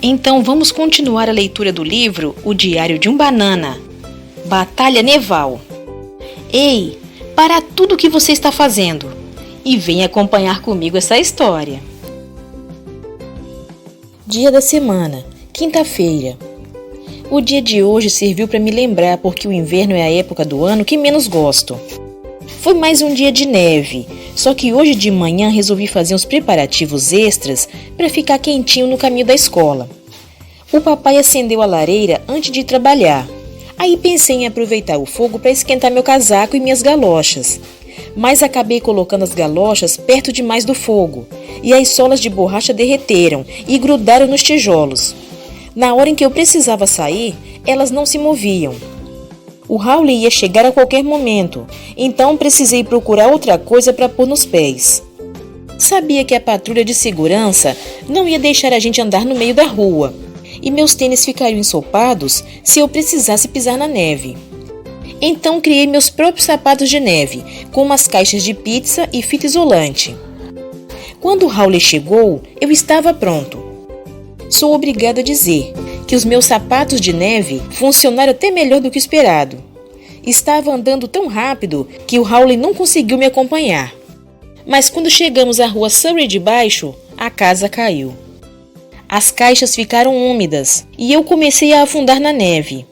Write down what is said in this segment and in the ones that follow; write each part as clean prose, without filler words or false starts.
Então vamos continuar a leitura do livro O Diário de um Banana, Batalha Neval. Ei, para tudo o que você está fazendo e venha acompanhar comigo essa história. Dia da semana, quinta-feira. O dia de hoje serviu para me lembrar porque o inverno é a época do ano que menos gosto. Foi mais um dia de neve, só que hoje de manhã resolvi fazer uns preparativos extras para ficar quentinho no caminho da escola. O papai acendeu a lareira antes de trabalhar. Aí pensei em aproveitar o fogo para esquentar meu casaco e minhas galochas. Mas acabei colocando as galochas perto demais do fogo, e as solas de borracha derreteram e grudaram nos tijolos. Na hora em que eu precisava sair, elas não se moviam. O Raul ia chegar a qualquer momento, então precisei procurar outra coisa para pôr nos pés. Sabia que a patrulha de segurança não ia deixar a gente andar no meio da rua, e meus tênis ficariam ensopados se eu precisasse pisar na neve. Então criei meus próprios sapatos de neve, com umas caixas de pizza e fita isolante. Quando o Raul chegou, eu estava pronto. Sou obrigada a dizer que os meus sapatos de neve funcionaram até melhor do que esperado. Estava andando tão rápido que o Raul não conseguiu me acompanhar. Mas quando chegamos à rua Surrey de Baixo, a casa caiu. As caixas ficaram úmidas e eu comecei a afundar na neve.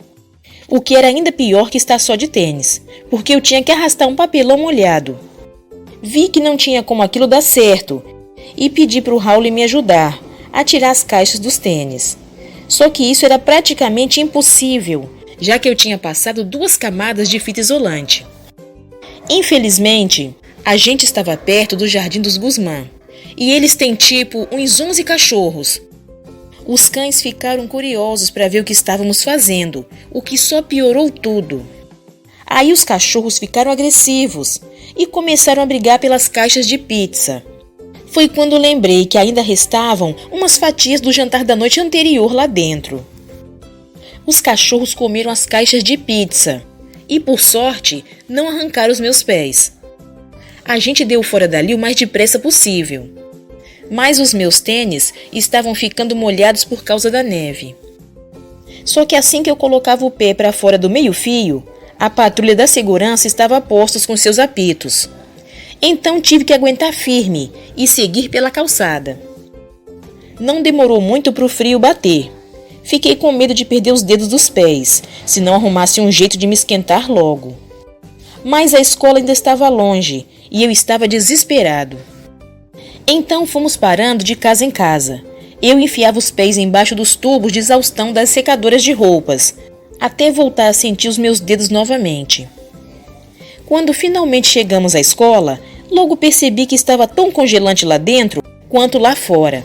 O que era ainda pior que estar só de tênis, porque eu tinha que arrastar um papelão molhado. Vi que não tinha como aquilo dar certo e pedi para o Raul me ajudar a tirar as caixas dos tênis. Só que isso era praticamente impossível, já que eu tinha passado 2 camadas de fita isolante. Infelizmente, a gente estava perto do Jardim dos Guzmán, e eles têm tipo uns 11 cachorros. Os cães ficaram curiosos para ver o que estávamos fazendo, o que só piorou tudo. Aí os cachorros ficaram agressivos e começaram a brigar pelas caixas de pizza. Foi quando lembrei que ainda restavam umas fatias do jantar da noite anterior lá dentro. Os cachorros comeram as caixas de pizza e, por sorte, não arrancaram os meus pés. A gente deu fora dali o mais depressa possível. Mas os meus tênis estavam ficando molhados por causa da neve. Só que assim que eu colocava o pé para fora do meio-fio, a patrulha da segurança estava a postos com seus apitos. Então tive que aguentar firme e seguir pela calçada. Não demorou muito para o frio bater. Fiquei com medo de perder os dedos dos pés, se não arrumasse um jeito de me esquentar logo. Mas a escola ainda estava longe e eu estava desesperado. Então fomos parando de casa em casa. Eu enfiava os pés embaixo dos tubos de exaustão das secadoras de roupas, até voltar a sentir os meus dedos novamente. Quando finalmente chegamos à escola, logo percebi que estava tão congelante lá dentro quanto lá fora.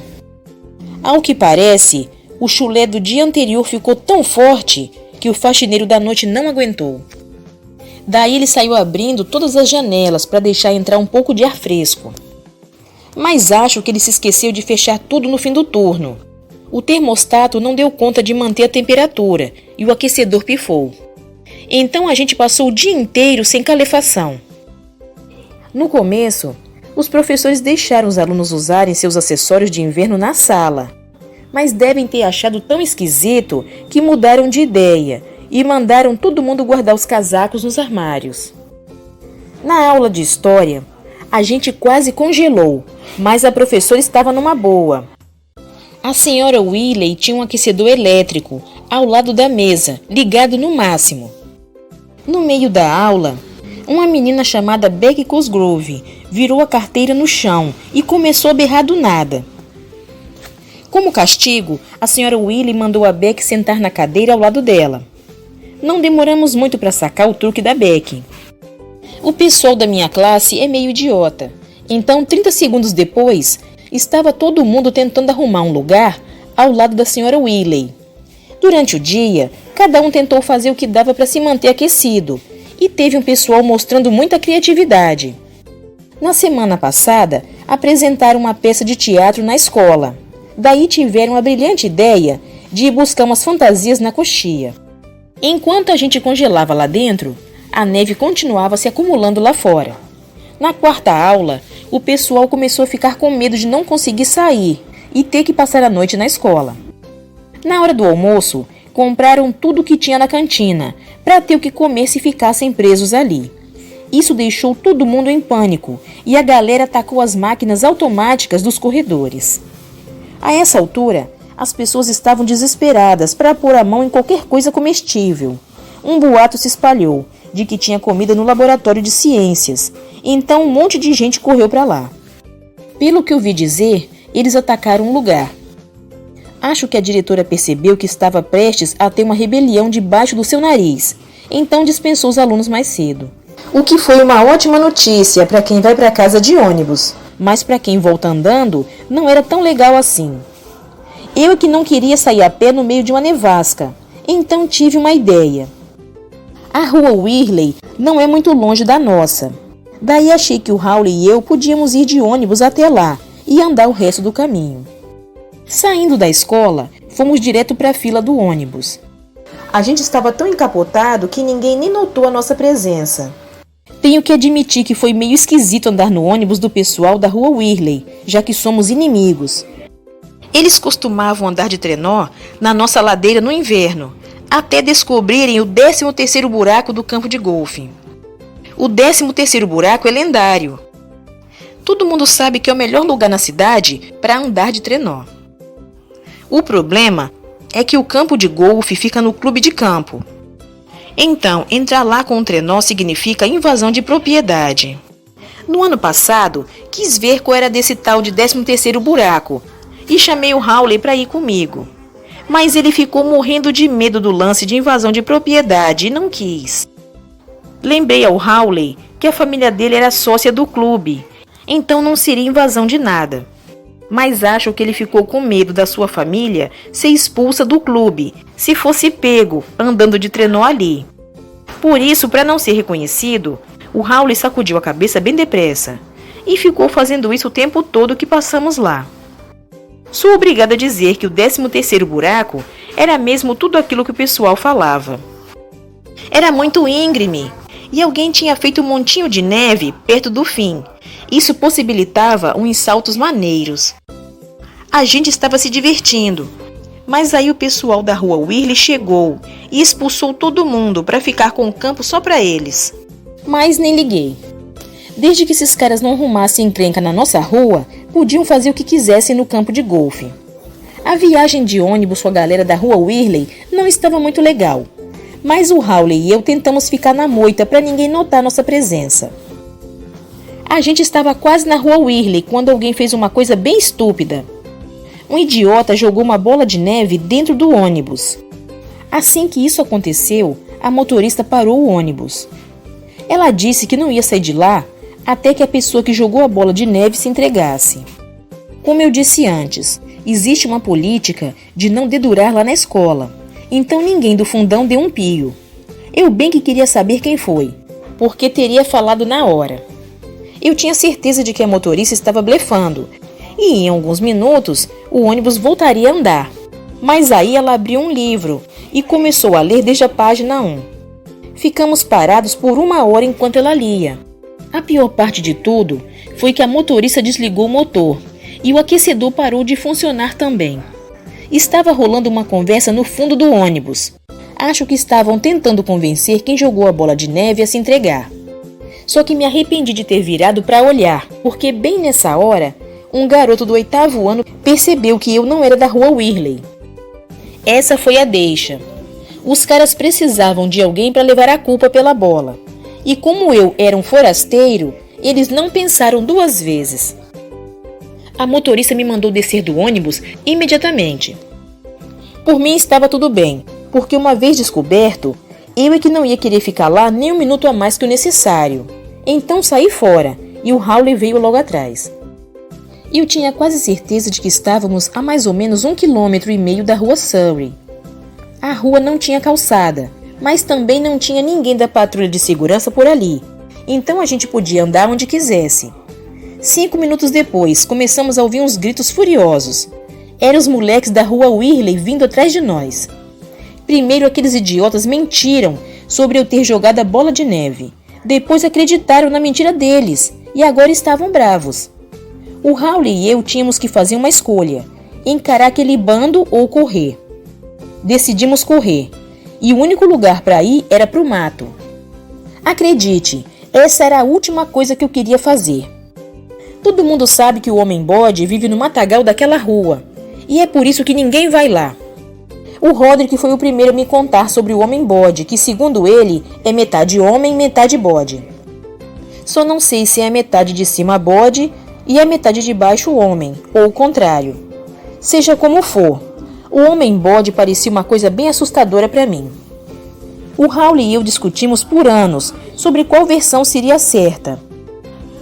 Ao que parece, o chulé do dia anterior ficou tão forte que o faxineiro da noite não aguentou. Daí ele saiu abrindo todas as janelas para deixar entrar um pouco de ar fresco. Mas acho que ele se esqueceu de fechar tudo no fim do turno. O termostato não deu conta de manter a temperatura e o aquecedor pifou. Então a gente passou o dia inteiro sem calefação. No começo, os professores deixaram os alunos usarem seus acessórios de inverno na sala, mas devem ter achado tão esquisito que mudaram de ideia e mandaram todo mundo guardar os casacos nos armários. Na aula de história, a gente quase congelou, mas a professora estava numa boa. A senhora Willey tinha um aquecedor elétrico ao lado da mesa, ligado no máximo. No meio da aula, uma menina chamada Becky Cosgrove virou a carteira no chão e começou a berrar do nada. Como castigo, a senhora Willey mandou a Becky sentar na cadeira ao lado dela. Não demoramos muito para sacar o truque da Becky. O pessoal da minha classe é meio idiota, então 30 segundos depois, estava todo mundo tentando arrumar um lugar ao lado da senhora Willey. Durante o dia, cada um tentou fazer o que dava para se manter aquecido, e teve um pessoal mostrando muita criatividade. Na semana passada, apresentaram uma peça de teatro na escola. Daí tiveram a brilhante ideia de ir buscar umas fantasias na coxia. Enquanto a gente congelava lá dentro, a neve continuava se acumulando lá fora. Na quarta aula, o pessoal começou a ficar com medo de não conseguir sair e ter que passar a noite na escola. Na hora do almoço, compraram tudo o que tinha na cantina, para ter o que comer se ficassem presos ali. Isso deixou todo mundo em pânico e a galera atacou as máquinas automáticas dos corredores. A essa altura, as pessoas estavam desesperadas para pôr a mão em qualquer coisa comestível. Um boato se espalhou de que tinha comida no laboratório de ciências, então um monte de gente correu para lá. Pelo que ouvi dizer, eles atacaram um lugar. Acho que a diretora percebeu que estava prestes a ter uma rebelião debaixo do seu nariz, então dispensou os alunos mais cedo. O que foi uma ótima notícia para quem vai para casa de ônibus, mas para quem volta andando não era tão legal assim. Eu é que não queria sair a pé no meio de uma nevasca, então tive uma ideia. A rua Whirley não é muito longe da nossa. Daí achei que o Hawley e eu podíamos ir de ônibus até lá e andar o resto do caminho. Saindo da escola, fomos direto para a fila do ônibus. A gente estava tão encapotado que ninguém nem notou a nossa presença. Tenho que admitir que foi meio esquisito andar no ônibus do pessoal da rua Whirley, já que somos inimigos. Eles costumavam andar de trenó na nossa ladeira no inverno, até descobrirem o 13º buraco do campo de golfe. O 13º buraco é lendário. Todo mundo sabe que é o melhor lugar na cidade para andar de trenó. O problema é que o campo de golfe fica no clube de campo. Então, entrar lá com um trenó significa invasão de propriedade. No ano passado, quis ver qual era desse tal de 13º buraco e chamei o Hawley para ir comigo. Mas ele ficou morrendo de medo do lance de invasão de propriedade e não quis. Lembrei ao Hawley que a família dele era sócia do clube, então não seria invasão de nada. Mas acho que ele ficou com medo da sua família ser expulsa do clube, se fosse pego andando de trenó ali. Por isso, para não ser reconhecido, o Hawley sacudiu a cabeça bem depressa e ficou fazendo isso o tempo todo que passamos lá. Sou obrigada a dizer que o 13º buraco era mesmo tudo aquilo que o pessoal falava. Era muito íngreme e alguém tinha feito um montinho de neve perto do fim. Isso possibilitava uns saltos maneiros. A gente estava se divertindo, mas aí o pessoal da rua Whirley chegou e expulsou todo mundo para ficar com o campo só para eles. Mas nem liguei. Desde que esses caras não arrumassem encrenca na nossa rua, podiam fazer o que quisessem no campo de golfe. A viagem de ônibus com a galera da rua Whirley não estava muito legal, mas o Hawley e eu tentamos ficar na moita para ninguém notar nossa presença. A gente estava quase na rua Whirley quando alguém fez uma coisa bem estúpida. Um idiota jogou uma bola de neve dentro do ônibus. Assim que isso aconteceu, a motorista parou o ônibus. Ela disse que não ia sair de lá até que a pessoa que jogou a bola de neve se entregasse. Como eu disse antes, existe uma política de não dedurar lá na escola, então ninguém do fundão deu um pio. Eu bem que queria saber quem foi, porque teria falado na hora. Eu tinha certeza de que a motorista estava blefando, e em alguns minutos o ônibus voltaria a andar. Mas aí ela abriu um livro e começou a ler desde a página 1. Ficamos parados por 1 hora enquanto ela lia. A pior parte de tudo foi que a motorista desligou o motor e o aquecedor parou de funcionar também. Estava rolando uma conversa no fundo do ônibus. Acho que estavam tentando convencer quem jogou a bola de neve a se entregar. Só que me arrependi de ter virado para olhar, porque bem nessa hora, um garoto do 8º ano percebeu que eu não era da rua Whirley. Essa foi a deixa. Os caras precisavam de alguém para levar a culpa pela bola. E como eu era um forasteiro, eles não pensaram 2 vezes. A motorista me mandou descer do ônibus imediatamente. Por mim estava tudo bem, porque uma vez descoberto, eu é que não ia querer ficar lá nem 1 minuto a mais que o necessário. Então saí fora e o Hawley veio logo atrás. Eu tinha quase certeza de que estávamos a mais ou menos 1,5 km da rua Surrey. A rua não tinha calçada, mas também não tinha ninguém da patrulha de segurança por ali, então a gente podia andar onde quisesse. 5 minutos depois, começamos a ouvir uns gritos furiosos. Eram os moleques da rua Whirley vindo atrás de nós. Primeiro aqueles idiotas mentiram sobre eu ter jogado a bola de neve. Depois acreditaram na mentira deles e agora estavam bravos. O Hawley e eu tínhamos que fazer uma escolha, encarar aquele bando ou correr. decidimos correr, e o único lugar para ir era para o mato. Acredite, essa era a última coisa que eu queria fazer. Todo mundo sabe que o homem-bode vive no matagal daquela rua, e é por isso que ninguém vai lá. O Roderick foi o primeiro a me contar sobre o homem-bode, que segundo ele, é metade homem e metade bode. Só não sei se é a metade de cima bode e a metade de baixo homem, ou o contrário. Seja como for, o homem-bode parecia uma coisa bem assustadora para mim. O Raul e eu discutimos por anos sobre qual versão seria certa.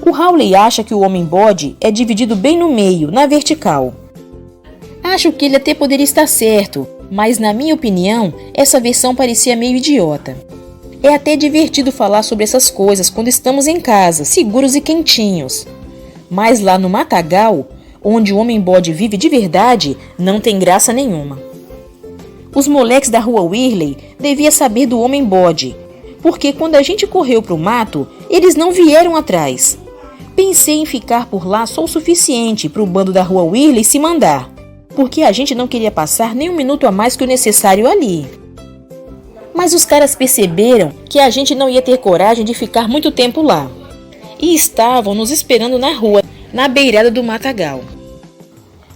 O Raul acha que o homem-bode é dividido bem no meio, na vertical. Acho que ele até poderia estar certo, mas na minha opinião, essa versão parecia meio idiota. É até divertido falar sobre essas coisas quando estamos em casa, seguros e quentinhos. Mas lá no matagal, onde o homem-bode vive de verdade, não tem graça nenhuma. Os moleques da rua Whirley deviam saber do homem-bode, porque quando a gente correu para o mato, eles não vieram atrás. Pensei em ficar por lá só o suficiente para o bando da rua Whirley se mandar, porque a gente não queria passar nem um minuto a mais que o necessário ali. Mas os caras perceberam que a gente não ia ter coragem de ficar muito tempo lá, e estavam nos esperando na rua, na beirada do matagal.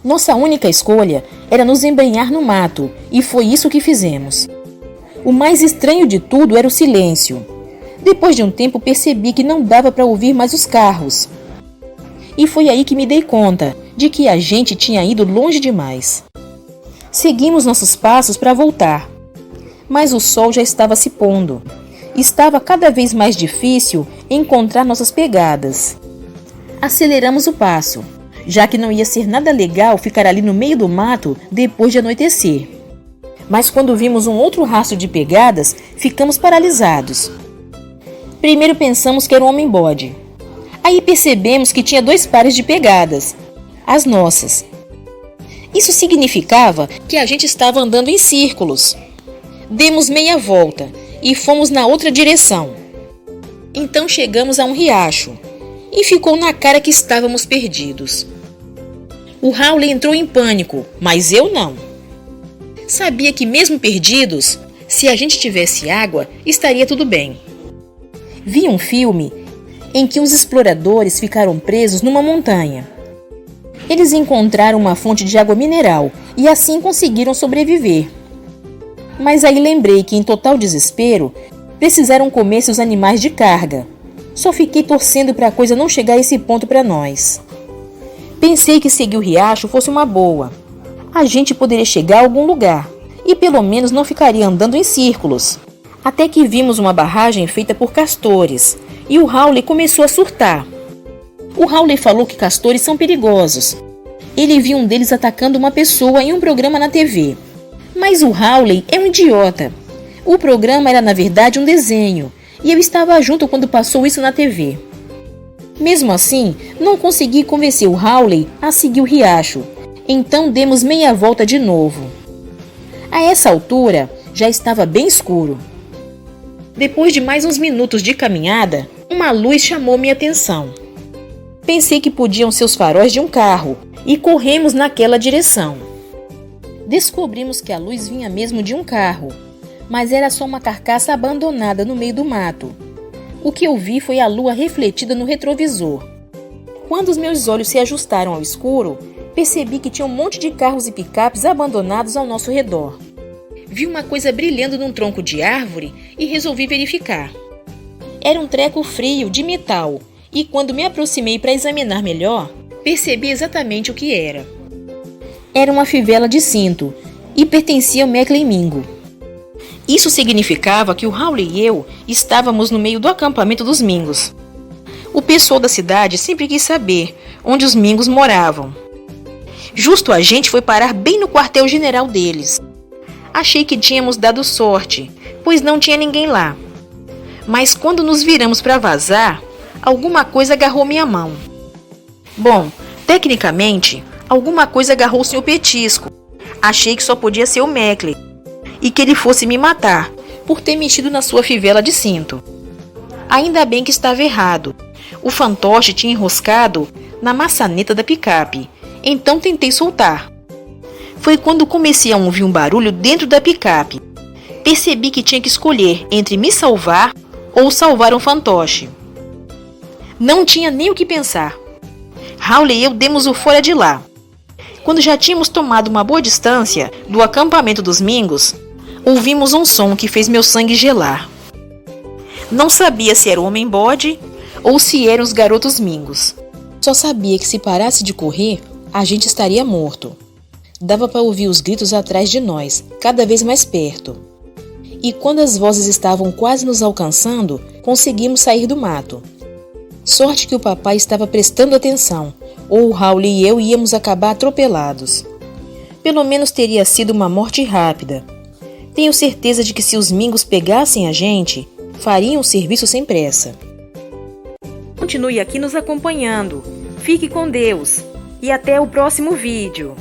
Nossa única escolha era nos embrenhar no mato, e foi isso que fizemos. O mais estranho de tudo era o silêncio. Depois de um tempo percebi que não dava para ouvir mais os carros. E foi aí que me dei conta de que a gente tinha ido longe demais. Seguimos nossos passos para voltar, mas o sol já estava se pondo. Estava cada vez mais difícil encontrar nossas pegadas. Aceleramos o passo, já que não ia ser nada legal ficar ali no meio do mato depois de anoitecer. Mas quando vimos um outro rastro de pegadas, ficamos paralisados. Primeiro pensamos que era um homem-bode. Aí percebemos que tinha 2 pares de pegadas, as nossas. Isso significava que a gente estava andando em círculos. Demos meia volta e fomos na outra direção. Então chegamos a um riacho e ficou na cara que estávamos perdidos. O Raul entrou em pânico, mas eu não. Sabia que mesmo perdidos, se a gente tivesse água, estaria tudo bem. Vi um filme em que uns exploradores ficaram presos numa montanha. Eles encontraram uma fonte de água mineral e assim conseguiram sobreviver. Mas aí lembrei que, em total desespero, precisaram comer seus animais de carga. Só fiquei torcendo para a coisa não chegar a esse ponto para nós. Pensei que seguir o riacho fosse uma boa. A gente poderia chegar a algum lugar e pelo menos não ficaria andando em círculos. Até que vimos uma barragem feita por castores e o Raul começou a surtar. O Raul falou que castores são perigosos. Ele viu um deles atacando uma pessoa em um programa na TV. Mas o Raul é um idiota. O programa era na verdade um desenho e eu estava junto quando passou isso na TV. Mesmo assim, não consegui convencer o Raul a seguir o riacho, então demos meia volta de novo. A essa altura, já estava bem escuro. Depois de mais uns minutos de caminhada, uma luz chamou minha atenção. Pensei que podiam ser os faróis de um carro e corremos naquela direção. Descobrimos que a luz vinha mesmo de um carro, mas era só uma carcaça abandonada no meio do mato. O que eu vi foi a lua refletida no retrovisor. Quando os meus olhos se ajustaram ao escuro, percebi que tinha um monte de carros e picapes abandonados ao nosso redor. Vi uma coisa brilhando num tronco de árvore e resolvi verificar. Era um treco frio de metal e quando me aproximei para examinar melhor, percebi exatamente o que era. Era uma fivela de cinto e pertencia ao Meckley Mingo. Isso significava que o Raul e eu estávamos no meio do acampamento dos Mingos. O pessoal da cidade sempre quis saber onde os Mingos moravam. Justo a gente foi parar bem no quartel-general deles. Achei que tínhamos dado sorte, pois não tinha ninguém lá. Mas quando nos viramos para vazar, alguma coisa agarrou minha mão. Bom, tecnicamente, alguma coisa agarrou o Sr. Petisco. Achei que só podia ser o Meckley e que ele fosse me matar por ter mexido na sua fivela de cinto. Ainda bem que estava errado. O fantoche tinha enroscado na maçaneta da picape, então tentei soltar. Foi quando comecei a ouvir um barulho dentro da picape. Percebi que tinha que escolher entre me salvar ou salvar um fantoche. Não tinha nem o que pensar. Raul e eu demos o fora de lá. Quando já tínhamos tomado uma boa distância do acampamento dos Mingos, ouvimos um som que fez meu sangue gelar. Não sabia se era o homem-bode ou se eram os garotos Mingos. Só sabia que se parasse de correr, a gente estaria morto. Dava para ouvir os gritos atrás de nós, cada vez mais perto. E quando as vozes estavam quase nos alcançando, conseguimos sair do mato. Sorte que o papai estava prestando atenção, ou o Raul e eu íamos acabar atropelados. Pelo menos teria sido uma morte rápida. Tenho certeza de que se os Mingos pegassem a gente, fariam o serviço sem pressa. Continue aqui nos acompanhando. Fique com Deus e até o próximo vídeo.